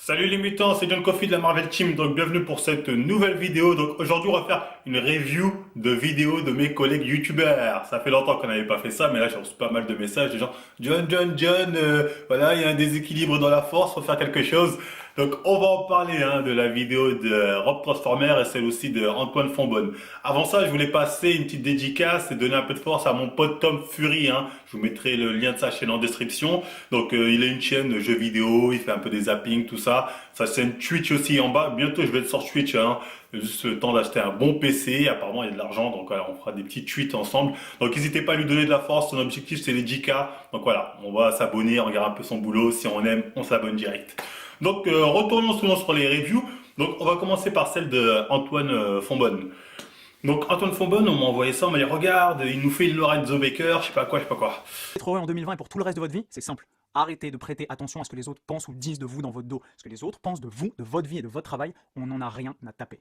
Salut les mutants, c'est John Coffey de la Marvel Team, donc bienvenue pour cette nouvelle vidéo. Donc aujourd'hui on va faire une review de vidéos de mes collègues youtubeurs. Ça fait longtemps qu'on n'avait pas fait ça, mais là j'ai reçu pas mal de messages des gens. John, voilà, il y a un déséquilibre dans la force, faut faire quelque chose. Donc on va en parler de la vidéo de Rob Transformer et celle aussi de Antoine Fonbonne. Avant ça, je voulais passer une petite dédicace et donner un peu de force à mon pote Tom Fury. Je vous mettrai le lien de sa chaîne en description. Donc il a une chaîne de jeux vidéo, il fait un peu des zappings, tout ça. Sa chaîne Twitch aussi en bas. Bientôt je vais être sur Twitch. Juste le temps d'acheter un bon PC. Apparemment il y a de l'argent, donc voilà, on fera des petits tweets ensemble. Donc n'hésitez pas à lui donner de la force. Son objectif c'est les 10K. Donc voilà, on va s'abonner, on regarde un peu son boulot. Si on aime, on s'abonne direct. Donc retournons souvent sur les reviews. Donc on va commencer par celle de Antoine Fonbonne. Donc Antoine Fonbonne, on m'a envoyé ça, on m'a dit regarde, il nous fait une Lorenzo Baker, je sais pas quoi. Être heureux en 2020 et pour tout le reste de votre vie, c'est simple. Arrêtez de prêter attention à ce que les autres pensent ou disent de vous dans votre dos. Ce que les autres pensent de vous, de votre vie et de votre travail, on n'en a rien à taper.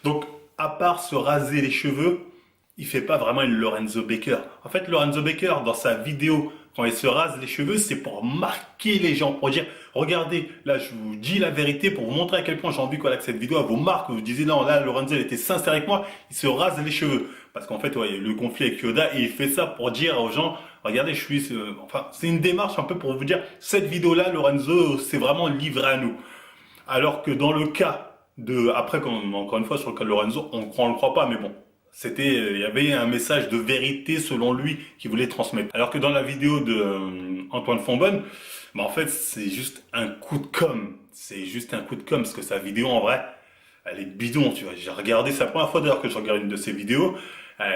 Donc à part se raser les cheveux, il fait pas vraiment une Lorenzo Baker. En fait, Lorenzo Baker, dans sa vidéo, quand il se rase les cheveux, c'est pour marquer les gens, pour dire, regardez, là, je vous dis la vérité, pour vous montrer à quel point j'ai envie que cette vidéo vous marque, vous disiez, non, là, Lorenzo, il était sincère avec moi, il se rase les cheveux. Parce qu'en fait, ouais, il y a eu le conflit avec Yoda, et il fait ça pour dire aux gens, regardez, enfin, c'est une démarche un peu pour vous dire, cette vidéo-là, Lorenzo, c'est vraiment livré à nous. Alors que dans le cas après, encore une fois, sur le cas de Lorenzo, on ne le croit pas, mais bon. Il y avait un message de vérité selon lui qu'il voulait transmettre. Alors que dans la vidéo de Antoine Fonbonne, en fait, c'est juste un coup de com'. C'est juste un coup de com' parce que sa vidéo, en vrai, elle est bidon, tu vois. J'ai regardé, c'est la première fois d'ailleurs que je regarde une de ses vidéos.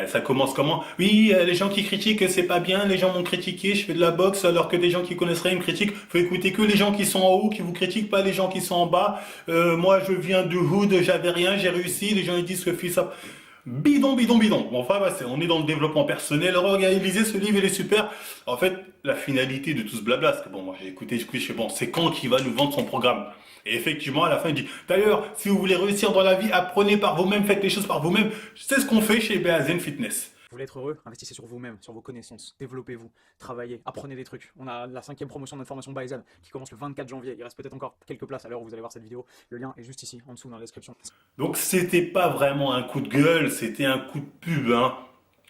Ça commence comment? Oui, les gens qui critiquent, c'est pas bien, les gens m'ont critiqué, je fais de la boxe, alors que des gens qui connaissent rien me critiquent. Faut écouter que les gens qui sont en haut, qui vous critiquent, pas les gens qui sont en bas. Moi, je viens du hood, j'avais rien, j'ai réussi, les gens ils disent que fils ça. Bidon. Bon, enfin, on est dans le développement personnel. Regardez, lisez ce livre, il est super. En fait, la finalité de tout ce blabla, parce que bon, moi j'ai écouté, je sais bon, c'est quand qu'il va nous vendre son programme. Et effectivement, à la fin, il dit, d'ailleurs, si vous voulez réussir dans la vie, apprenez par vous-même, faites les choses par vous-même. C'est ce qu'on fait chez Beazen Fitness. Vous voulez être heureux? Investissez sur vous-même, sur vos connaissances, développez-vous, travaillez, apprenez des trucs. On a la 5e promotion de notre formation Baizen qui commence le 24 janvier. Il reste peut-être encore quelques places à l'heure où vous allez voir cette vidéo. Le lien est juste ici, en dessous dans la description. Donc c'était pas vraiment un coup de gueule, c'était un coup de pub.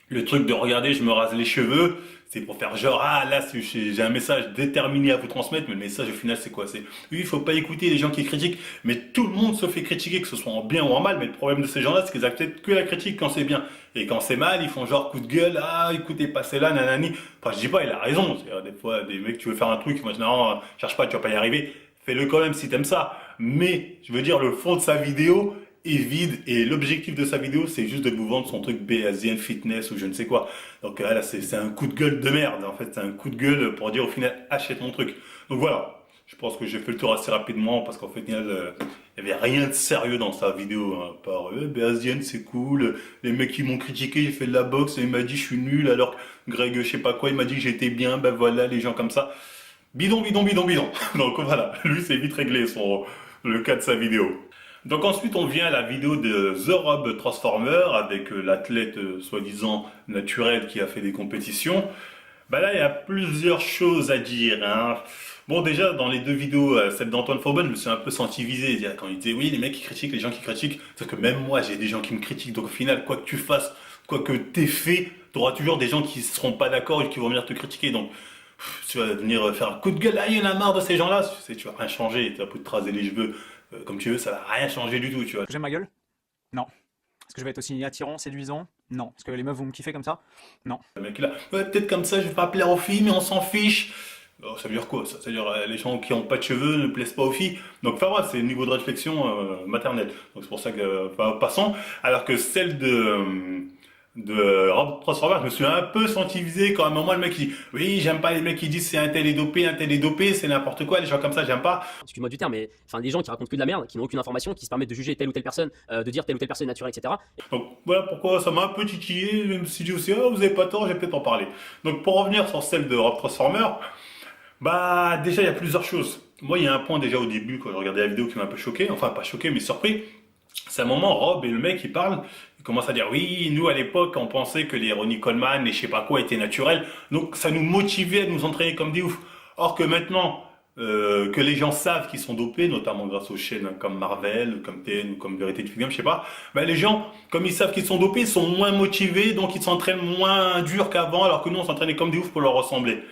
Le truc de regarder, je me rase les cheveux, c'est pour faire genre, ah là j'ai un message déterminé à vous transmettre, mais le message au final c'est quoi? C'est, oui, il faut pas écouter les gens qui critiquent, mais tout le monde se fait critiquer, que ce soit en bien ou en mal, mais le problème de ces gens-là, c'est qu'ils acceptent que la critique quand c'est bien. Et quand c'est mal, ils font genre coup de gueule, ah écoutez, passez là, nanani. Enfin je dis pas, il a raison, des fois des mecs tu veux faire un truc, ils vont dire non, cherche pas, tu vas pas y arriver, fais-le quand même si t'aimes ça. Mais, je veux dire, le fond de sa vidéo est vide et l'objectif de sa vidéo c'est juste de vous vendre son truc Bayesian Fitness ou je ne sais quoi. Donc là c'est un coup de gueule de merde en fait, c'est un coup de gueule pour dire au final achète mon truc. Donc voilà, je pense que j'ai fait le tour assez rapidement parce qu'en fait il y avait rien de sérieux dans sa vidéo. Par Bayesian c'est cool, les mecs qui m'ont critiqué, j'ai fait de la boxe et il m'a dit je suis nul alors que Greg je sais pas quoi il m'a dit que j'étais bien, ben voilà les gens comme ça. Bidon. Donc voilà, lui c'est vite réglé le cas de sa vidéo. Donc ensuite on vient à la vidéo de The Rob Transformer avec l'athlète soi-disant naturel qui a fait des compétitions. Bah là il y a plusieurs choses à dire. Bon déjà dans les deux vidéos, celle d'Antoine Fonbonne, je me suis un peu senti visé. Quand il disait oui les mecs qui critiquent, les gens qui critiquent, parce que même moi j'ai des gens qui me critiquent. Donc au final quoi que tu fasses, quoi que t'aies fait, tu auras toujours des gens qui seront pas d'accord et qui vont venir te critiquer. Donc tu vas venir faire un coup de gueule, il y en a marre de ces gens-là, tu vas rien changer, tu vas te raser les cheveux comme tu veux, ça va rien changer du tout, tu vois. J'aime ma gueule? Non. Est-ce que je vais être aussi attirant, séduisant? Non. Est-ce que les meufs vont me kiffer comme ça? Non. Le mec là, ouais, peut-être comme ça, je vais pas plaire aux filles, mais on s'en fiche. Alors, ça veut dire quoi ça? Ça veut dire les gens qui ont pas de cheveux ne plaisent pas aux filles. Donc enfin voilà, c'est le niveau de réflexion maternelle. Donc c'est pour ça que passons. Alors que celle de Rob Transformer, je me suis un peu senti visé quand à un moment le mec dit oui j'aime pas les mecs qui disent c'est un tel est dopé, c'est n'importe quoi, les gens comme ça j'aime pas. Excuse-moi du terme, mais enfin des gens qui racontent que de la merde, qui n'ont aucune information, qui se permettent de juger telle ou telle personne, de dire telle ou telle personne est naturelle, etc. Donc voilà pourquoi ça m'a un peu titillé, je me suis dit aussi vous avez pas tort, j'ai peut-être en parler. Donc pour revenir sur celle de Rob Transformer, bah déjà il y a plusieurs choses. Moi il y a un point déjà au début quand je regardais la vidéo qui m'a un peu choqué, enfin pas choqué mais surpris. C'est un moment, Rob et le mec, il commence à dire, oui, nous à l'époque, on pensait que les Ronnie Coleman et je sais pas quoi étaient naturels, donc ça nous motivait à nous entraîner comme des oufs. Or que maintenant, que les gens savent qu'ils sont dopés, notamment grâce aux chaînes comme Marvel, comme TN ou comme Vérité de Film, je sais pas, ben les gens, comme ils savent qu'ils sont dopés, sont moins motivés, donc ils s'entraînent moins dur qu'avant, alors que nous on s'entraînait comme des oufs pour leur ressembler.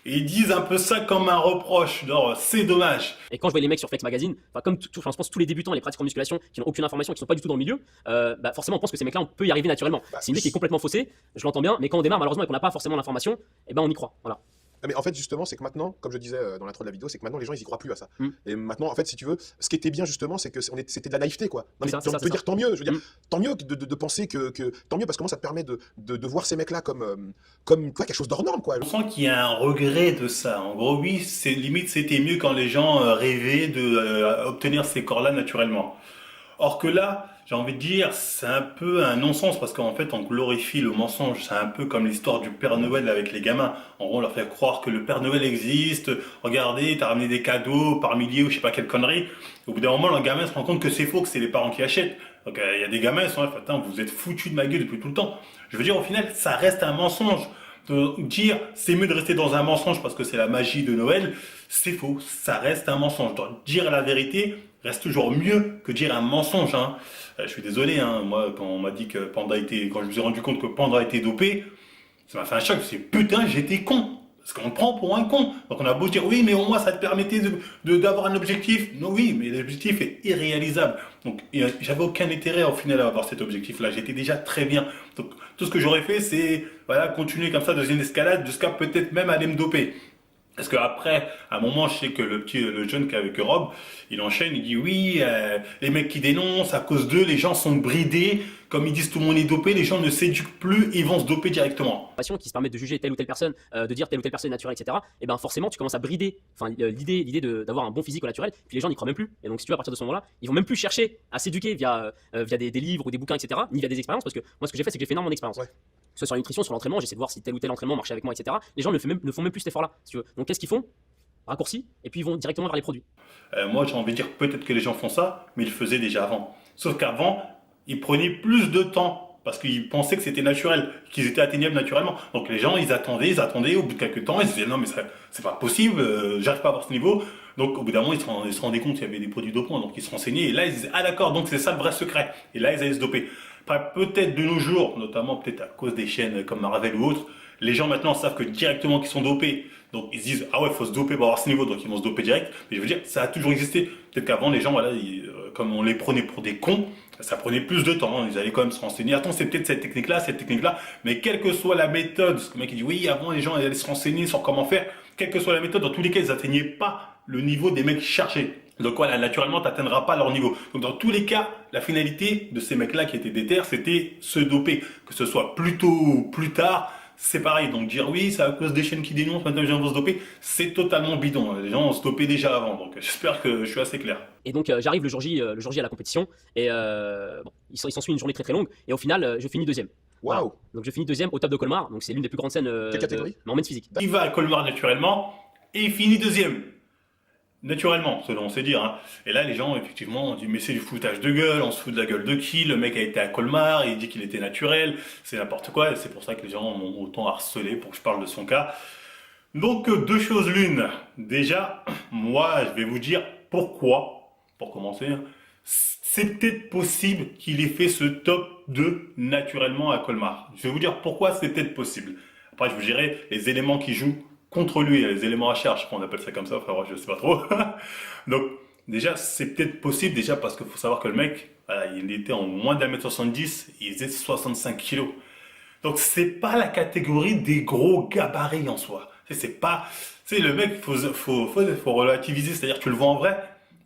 Et ils disent un peu ça comme un reproche, genre c'est dommage. Et quand je vois les mecs sur Flex Magazine, enfin comme enfin, je pense tous les débutants, les pratiques en musculation qui n'ont aucune information, qui sont pas du tout dans le milieu, bah forcément on pense que ces mecs-là on peut y arriver naturellement. Bah, C'est une idée qui est complètement faussée, je l'entends bien, mais quand on démarre malheureusement et qu'on n'a pas forcément l'information, et ben on y croit. Voilà. Ah, mais en fait, justement, c'est que maintenant, comme je disais dans l'intro de la vidéo, c'est que maintenant les gens ils y croient plus à ça. Mm. Et maintenant, en fait, si tu veux, ce qui était bien justement, c'est que c'était de la naïveté, quoi. Non, mais C'est ça, on peut c'est dire ça. tant mieux, je veux dire, Mm. tant mieux de penser tant mieux parce que moi ça te permet de voir ces mecs-là comme quoi, quelque chose d'hors norme, quoi. On sent qu'il y a un regret de ça. En gros, oui, c'est limite c'était mieux quand les gens rêvaient de obtenir ces corps-là naturellement. Or que là, j'ai envie de dire, c'est un peu un non-sens parce qu'en fait, on glorifie le mensonge. C'est un peu comme l'histoire du Père Noël avec les gamins. En gros, on leur fait croire que le Père Noël existe. Regardez, t'as ramené des cadeaux par milliers ou je sais pas quelle connerie. Au bout d'un moment, le gamin se rend compte que c'est faux, que c'est les parents qui achètent. Donc, il y a des gamins, ils sont là, putain, vous êtes foutus de ma gueule depuis tout le temps. Je veux dire, au final, ça reste un mensonge. De dire c'est mieux de rester dans un mensonge parce que c'est la magie de Noël, c'est faux, ça reste un mensonge. Donc, dire la vérité reste toujours mieux que dire un mensonge. Hein. Je suis désolé, hein, moi quand on m'a dit que quand je me suis rendu compte que Panda a été dopé, ça m'a fait un choc. C'est putain, j'étais con. Parce qu'on me prend pour un con. Donc on a beau dire oui, mais au moins ça te permettait d'avoir un objectif. Non, oui, mais l'objectif est irréalisable. Donc j'avais aucun intérêt au final à avoir cet objectif-là. J'étais déjà très bien. Donc tout ce que j'aurais fait, c'est voilà, continuer comme ça dans une escalade jusqu'à peut-être même aller me doper. Parce qu'après, à un moment, je sais que le jeune qui est avec Rob, il enchaîne, il dit oui, les mecs qui dénoncent, à cause d'eux, les gens sont bridés. Comme ils disent tout le monde est dopé, les gens ne s'éduquent plus, ils vont se doper directement. Qui se permettent de juger telle ou telle personne, de dire telle ou telle personne est naturelle, etc. Et ben forcément tu commences à brider l'idée d'avoir un bon physique au naturel, puis les gens n'y croient même plus. Et donc si tu veux, à partir de ce moment-là, ils vont même plus chercher à s'éduquer via des livres ou des bouquins, etc. Ni via des expériences, parce que moi ce que j'ai fait, c'est que j'ai fait énormément d'expériences. Ouais. Que ce soit sur la nutrition, sur l'entraînement, j'essaie de voir si tel ou tel entraînement marchait avec moi, etc. Les gens ne font même plus cet effort-là, si tu veux. Donc qu'est-ce qu'ils font? Raccourci, et puis ils vont directement vers les produits. Moi, j'ai envie de dire peut-être que les gens font ça, mais ils le faisaient déjà avant. Sauf qu'avant, ils prenaient plus de temps parce qu'ils pensaient que c'était naturel, qu'ils étaient atteignables naturellement. Donc les gens, ils attendaient, au bout de quelques temps, ils se disaient non mais c'est pas possible, j'arrive pas à avoir ce niveau. Donc au bout d'un moment, ils se rendaient compte qu'il y avait des produits dopants, donc ils se renseignaient, et là ils disaient ah d'accord, donc c'est ça le vrai secret. Et là ils allaient se doper. Après, peut-être de nos jours, notamment peut-être à cause des chaînes comme Marvel ou autres, les gens maintenant savent que directement qu'ils sont dopés. Donc ils se disent ah ouais, faut se doper pour avoir ce niveau, donc ils vont se doper direct. Mais je veux dire, ça a toujours existé. Peut-être qu'avant les gens, voilà, comme on les prenait pour des cons, ça prenait plus de temps. Ils allaient quand même se renseigner. Attends, c'est peut-être cette technique-là. Mais quelle que soit la méthode, ce que le mec il dit oui, avant les gens allaient se renseigner sur comment faire. Quelle que soit la méthode, dans tous les cas, ils n'atteignaient pas le niveau des mecs cherchés. Donc voilà, naturellement, tu n'atteindras pas leur niveau. Donc dans tous les cas, la finalité de ces mecs-là qui étaient déter, c'était se doper. Que ce soit plus tôt ou plus tard, c'est pareil. Donc dire oui, c'est à cause des chaînes qui dénoncent, maintenant les gens vont se doper, c'est totalement bidon. Les gens se dopaient déjà avant. Donc j'espère que je suis assez clair. Et donc j'arrive le jour J à la compétition, et bon, il s'ensuit une journée très très longue, et au final je finis deuxième. Voilà. Waouh. Donc je finis deuxième au top de Colmar, donc c'est l'une des plus grandes scènes Quelle catégorie en men's physique. Il va à Colmar naturellement et il finit deuxième. Naturellement, selon on sait dire. Hein. Et là, les gens, effectivement, ont dit mais c'est du foutage de gueule, on se fout de la gueule de qui? Le mec a été à Colmar, il dit qu'il était naturel, c'est n'importe quoi. Et c'est pour ça que les gens m'ont autant harcelé pour que je parle de son cas. Donc, deux choses l'une. Déjà, moi, je vais vous dire pourquoi, pour commencer. Hein, c'est peut-être possible qu'il ait fait ce top 2 naturellement à Colmar. Je vais vous dire pourquoi c'est peut-être possible. Après, je vous dirai les éléments qui jouent contre lui, les éléments à charge, on appelle ça comme ça, enfin, je sais pas trop. Donc, déjà, c'est peut-être possible, déjà, parce qu'il faut savoir que le mec, voilà, il était en moins d'1m70, il faisait 65 kilos. Donc, c'est pas la catégorie des gros gabarits en soi. C'est pas, le mec, faut relativiser, c'est-à-dire que tu le vois en vrai,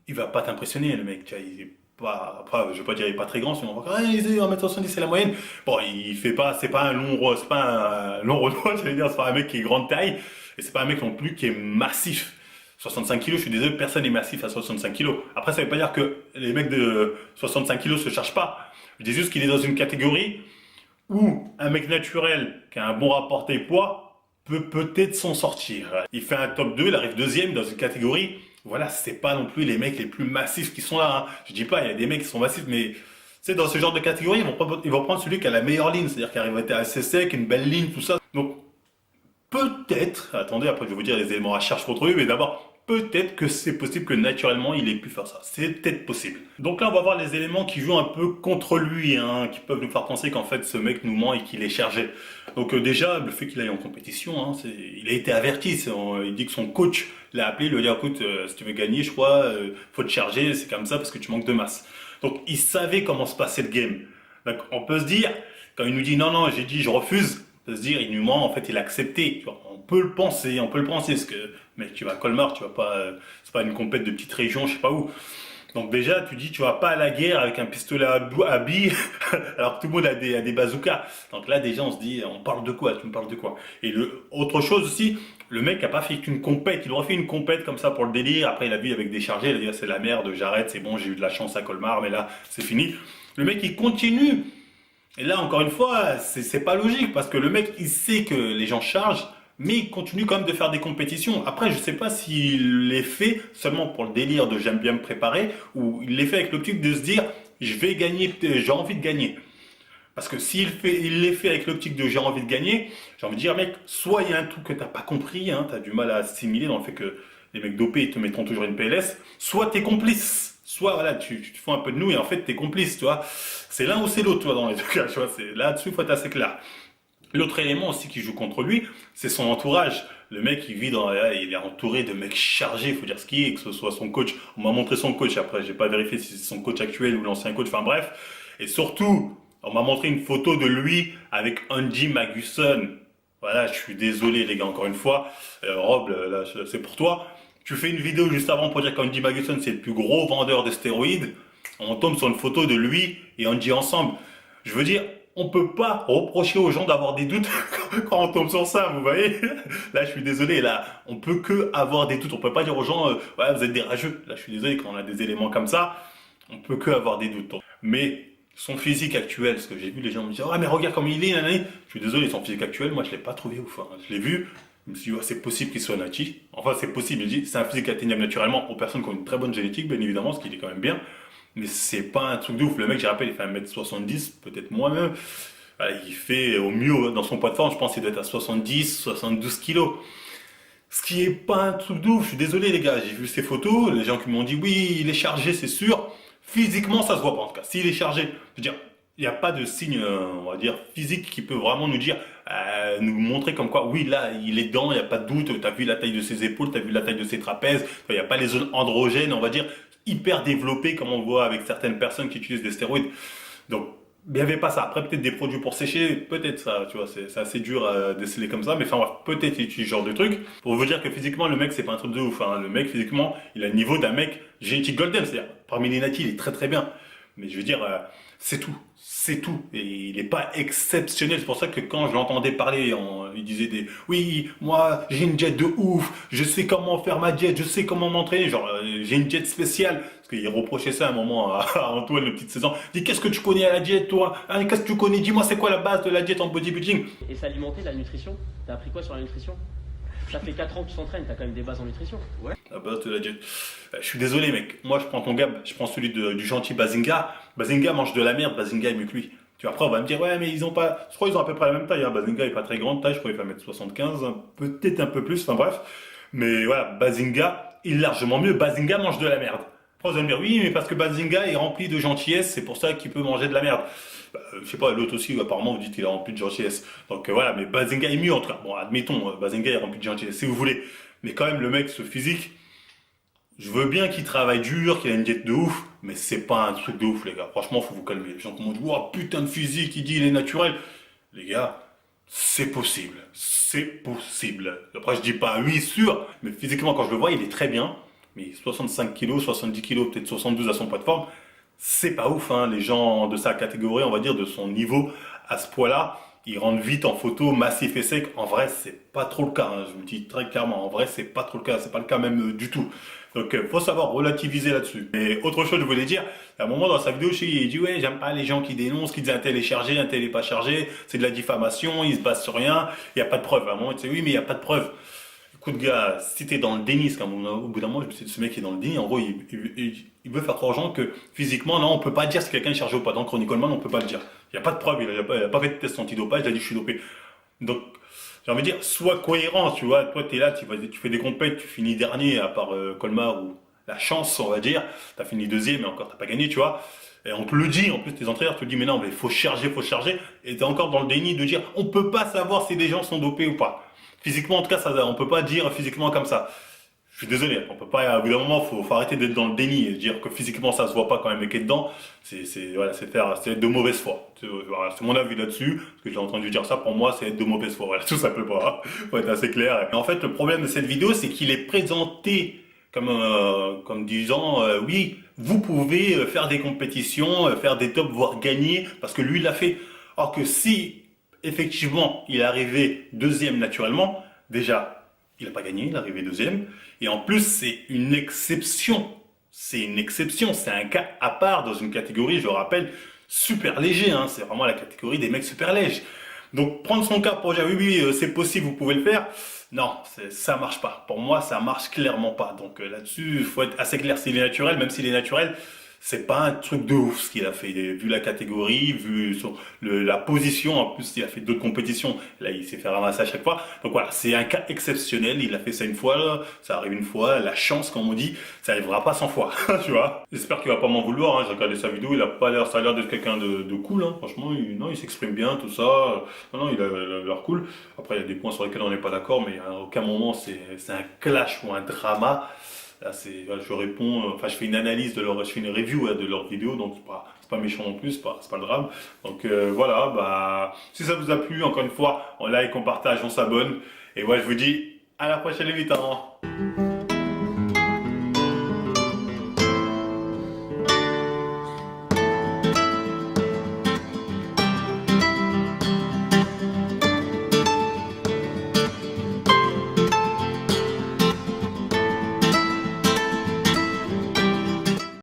il va pas t'impressionner, le mec, tu vois, il est pas, je vais pas dire il est pas très grand, sinon on va dire, il est 1m70, c'est la moyenne. Bon, il fait pas, c'est pas un long Renoir, j'allais dire, c'est pas un mec qui est grande taille, et c'est pas un mec non plus qui est massif. 65 kilos, je suis désolé, personne n'est massif à 65 kilos. Après, ça veut pas dire que les mecs de 65 kilos se cherchent pas. Je dis juste qu'il est dans une catégorie où un mec naturel qui a un bon rapport taille-poids peut peut-être s'en sortir. Il fait un top 2, il arrive deuxième dans une catégorie voilà, c'est pas non plus les mecs les plus massifs qui sont là, hein. Je dis pas, il y a des mecs qui sont massifs, mais c'est dans ce genre de catégorie, ils vont prendre celui qui a la meilleure ligne, c'est-à-dire qui arrive à être assez sec, une belle ligne, tout ça. Donc peut-être, attendez, après je vais vous dire les éléments à charge contre lui, mais d'abord, peut-être que c'est possible que naturellement il ait pu faire ça. C'est peut-être possible. Donc là, on va voir les éléments qui jouent un peu contre lui, hein, qui peuvent nous faire penser qu'en fait ce mec nous ment et qu'il est chargé. Donc déjà, le fait qu'il aille en compétition, hein, il a été averti. Il dit que son coach l'a appelé, il lui a dit écoute, si tu veux gagner, je crois, faut te charger, c'est comme ça parce que tu manques de masse. Donc il savait comment se passait le game. Donc on peut se dire, quand il nous dit non, non, j'ai dit je refuse, on peut se dire il nous ment, en fait il a accepté. Tu vois, on peut le penser, parce que mec, tu vas à Colmar, tu vas pas, c'est pas une compète de petite région, je sais pas où. Donc déjà, tu dis, tu vas pas à la guerre avec un pistolet à billes, alors que tout le monde a des bazookas. Donc là, déjà, on se dit, on parle de quoi? Tu me parles de quoi? Et autre chose aussi, le mec a pas fait qu'une compète. Il aurait fait une compète comme ça pour le délire. Après, il a vu avec des chargés, il a dit, ah, c'est la merde, j'arrête, c'est bon, j'ai eu de la chance à Colmar, mais là, c'est fini. Le mec, il continue. Et là, encore une fois, c'est pas logique, parce que le mec, il sait que les gens chargent, mais il continue quand même de faire des compétitions. Après, je sais pas s'il les fait seulement pour le délire de j'aime bien me préparer, ou il les fait avec l'optique de se dire je vais gagner, j'ai envie de gagner. Parce que il les fait avec l'optique de j'ai envie de gagner, j'ai envie de dire mec, soit il y a un truc que t'as pas compris, hein, t'as du mal à assimiler dans le fait que les mecs dopés ils te mettront toujours une PLS, soit t'es complice, soit voilà, tu te fais un peu de nous et en fait t'es complice, tu vois. C'est l'un ou c'est l'autre, toi, dans les deux cas, tu vois, là-dessus, faut être assez clair. L'autre élément aussi qui joue contre lui, c'est son entourage. Le mec, il est entouré de mecs chargés, il faut dire ce qu'il est, que ce soit son coach. On m'a montré son coach, après, j'ai pas vérifié si c'est son coach actuel ou l'ancien coach, enfin bref. Et surtout, on m'a montré une photo de lui avec Andy Maguson. Voilà, je suis désolé, les gars, encore une fois. Rob, là, c'est pour toi. Tu fais une vidéo juste avant pour dire qu'Andy Maguson, c'est le plus gros vendeur de stéroïdes. On tombe sur une photo de lui et Andy ensemble. Je veux dire, on peut pas reprocher aux gens d'avoir des doutes quand on tombe sur ça, vous voyez. Là, je suis désolé, là, on peut que avoir des doutes. On peut pas dire aux gens, ouais, vous êtes des rageux. Là, je suis désolé, quand on a des éléments comme ça, on peut que avoir des doutes. Mais son physique actuel, parce que j'ai vu les gens me dire, ah, mais regarde comme il est, nanani. Je suis désolé, son physique actuel, moi, je l'ai pas trouvé ouf. Hein. Je l'ai vu, je me suis dit, ouais, c'est possible qu'il soit nati. Enfin, c'est possible, je dis, c'est un physique atteignable naturellement aux personnes qui ont une très bonne génétique, bien évidemment, ce qui est quand même bien. Mais c'est pas un truc de ouf. Le mec, je rappelle, il fait 1m70, peut-être moi-même. Voilà, il fait au mieux dans son poids de forme, je pense qu'il doit être à 70, 72 kilos. Ce qui est pas un truc de ouf. Je suis désolé, les gars. J'ai vu ces photos. Les gens qui m'ont dit, oui, il est chargé, c'est sûr. Physiquement, ça se voit pas, en tout cas. S'il est chargé, je veux dire, il n'y a pas de signe, on va dire, physique qui peut vraiment nous dire, nous montrer comme quoi, oui, là, il est dedans, il n'y a pas de doute. Tu as vu la taille de ses épaules, tu as vu la taille de ses trapèzes. Il n'y a pas les zones androgènes, on va dire, hyper développées comme on voit avec certaines personnes qui utilisent des stéroïdes. Donc, il n'y avait pas ça. Après, peut-être des produits pour sécher, peut-être ça, tu vois, c'est assez dur à déceler comme ça. Mais enfin, peut-être il utilise ce genre de truc. Pour vous dire que physiquement, le mec, c'est pas un truc de ouf. Hein. Le mec, physiquement, il a le niveau d'un mec génétique golden. C'est-à-dire, parmi les natis, il est très très bien. Mais je veux dire, c'est tout. C'est tout. Et il n'est pas exceptionnel. C'est pour ça que quand je l'entendais parler, il disait oui, moi, j'ai une jet de ouf. Je sais comment faire ma jet. Je sais comment m'entraîner. Genre, j'ai une jet spéciale. Parce qu'il reprochait ça à un moment à Antoine, le petit 16 ans. Il dit, qu'est-ce que tu connais à la jet, toi? Hein, qu'est-ce que tu connais? Dis-moi, c'est quoi la base de la jet en bodybuilding? Et s'alimenter, la nutrition, t'as appris quoi sur la nutrition? Ça fait 4 ans que tu t'entraînes, t'as quand même des bases en nutrition. Ouais. La base de la jet. Je suis désolé, mec. Moi, je prends ton gab. Je prends celui du gentil Bazinga. Bazinga mange de la merde. Bazinga est mieux que lui. Tu vois, après, on va me dire, ouais, mais ils ont pas. Je crois qu'ils ont à peu près la même taille. Hein. Bazinga est pas très grande taille. Je crois qu'il fait 1m75. Peut-être un peu plus. Enfin, bref. Mais voilà, Bazinga est largement mieux. Bazinga mange de la merde. Après, vous allez me dire, oui, mais parce que Bazinga est rempli de gentillesse, c'est pour ça qu'il peut manger de la merde. Je sais pas, l'autre aussi, apparemment, vous dites qu'il est rempli de gentillesse. Donc voilà, mais Bazinga est mieux en tout cas. Bon, admettons, Bazinga est rempli de gentillesse, si vous voulez. Mais quand même, le mec, ce physique, je veux bien qu'il travaille dur, qu'il a une diète de ouf, mais c'est pas un truc de ouf, les gars. Franchement, faut vous calmer. Les gens qui m'ont dit, oh putain de physique, il dit, il est naturel. Les gars, c'est possible. C'est possible. Après, je dis pas oui, sûr, mais physiquement, quand je le vois, il est très bien. Mais 65 kilos, 70 kilos, peut-être 72 à son poids de forme, c'est pas ouf, hein. Les gens de sa catégorie, on va dire, de son niveau à ce poids-là, ils rentrent vite en photo, massif et sec. En vrai, c'est pas trop le cas, hein. Je vous le dis très clairement. En vrai, c'est pas trop le cas. C'est pas le cas même du tout. Donc, faut savoir relativiser là-dessus. Mais autre chose, je voulais dire, à un moment dans sa vidéo, il dit, ouais, j'aime pas les gens qui dénoncent, qui disent un tel est chargé, un tel est pas chargé. C'est de la diffamation, ils se basent sur rien. Il n'y a pas de preuve. À un moment, il dit, oui, mais il n'y a pas de preuve. Écoute, gars, si t'es dans le déni, c'est comme au bout d'un moment, je me suis dit, ce mec est dans le déni. En gros, il veut faire croire aux gens que physiquement, non, on peut pas dire si quelqu'un est chargé ou pas. Dans Chronicle Coleman, on peut pas le dire. Il n'y a pas de preuve, il a pas fait de test antidopage, il a dit je suis dopé. Donc, j'ai envie de dire, sois cohérent, tu vois. Toi, t'es là, tu fais des compètes, tu finis dernier, à part Colmar ou la chance, on va dire. T'as fini deuxième, mais encore, t'as pas gagné, tu vois. Et on te le dit, en plus, tes entraîneurs te disent, mais non, mais faut charger, faut charger. Et t'es encore dans le déni de dire, on peut pas savoir si des gens sont dopés ou pas. Physiquement, en tout cas, ça, on peut pas dire physiquement comme ça. Je suis désolé, on peut pas, à bout d'un moment, faut arrêter d'être dans le déni et dire que physiquement ça se voit pas quand un mec est dedans. Voilà, c'est être de mauvaise foi. Voilà, c'est mon avis là-dessus, parce que j'ai entendu dire ça, pour moi, c'est être de mauvaise foi. Voilà, tout simplement. Faut être assez clair. Et en fait, le problème de cette vidéo, c'est qu'il est présenté comme disant, oui, vous pouvez faire des compétitions, faire des tops, voire gagner, parce que lui, il l'a fait. Or que si, effectivement, il est arrivé deuxième naturellement, déjà, il n'a pas gagné, il est arrivé deuxième. Et en plus, c'est une exception. C'est une exception. C'est un cas à part dans une catégorie, je le rappelle, super léger. Hein. C'est vraiment la catégorie des mecs super légers. Donc, prendre son cas pour dire oui, oui, c'est possible, vous pouvez le faire. Non, ça marche pas. Pour moi, ça marche clairement pas. Donc là-dessus, il faut être assez clair s'il est naturel, même s'il est naturel. C'est pas un truc de ouf ce qu'il a fait. Vu la catégorie, vu la position, en plus il a fait d'autres compétitions. Là, il s'est fait ramasser à chaque fois. Donc voilà, c'est un cas exceptionnel. Il a fait ça une fois, là. Ça arrive une fois. La chance, comme on dit, ça arrivera pas 100 fois, tu vois. J'espère qu'il va pas m'en vouloir. Hein. J'ai regardé sa vidéo, il a pas l'air, ça a l'air d'être quelqu'un de cool. Hein. Franchement, il s'exprime bien, tout ça. Non, il a l'air cool. Après, il y a des points sur lesquels on n'est pas d'accord, mais à aucun moment c'est un clash ou un drama. Là, je réponds, enfin, je fais une analyse je fais une review de leur vidéo, donc c'est pas méchant non plus, c'est pas le drame. Donc voilà, bah, si ça vous a plu, encore une fois, on like, on partage, on s'abonne. Et moi, je vous dis à la prochaine, les 8 ans.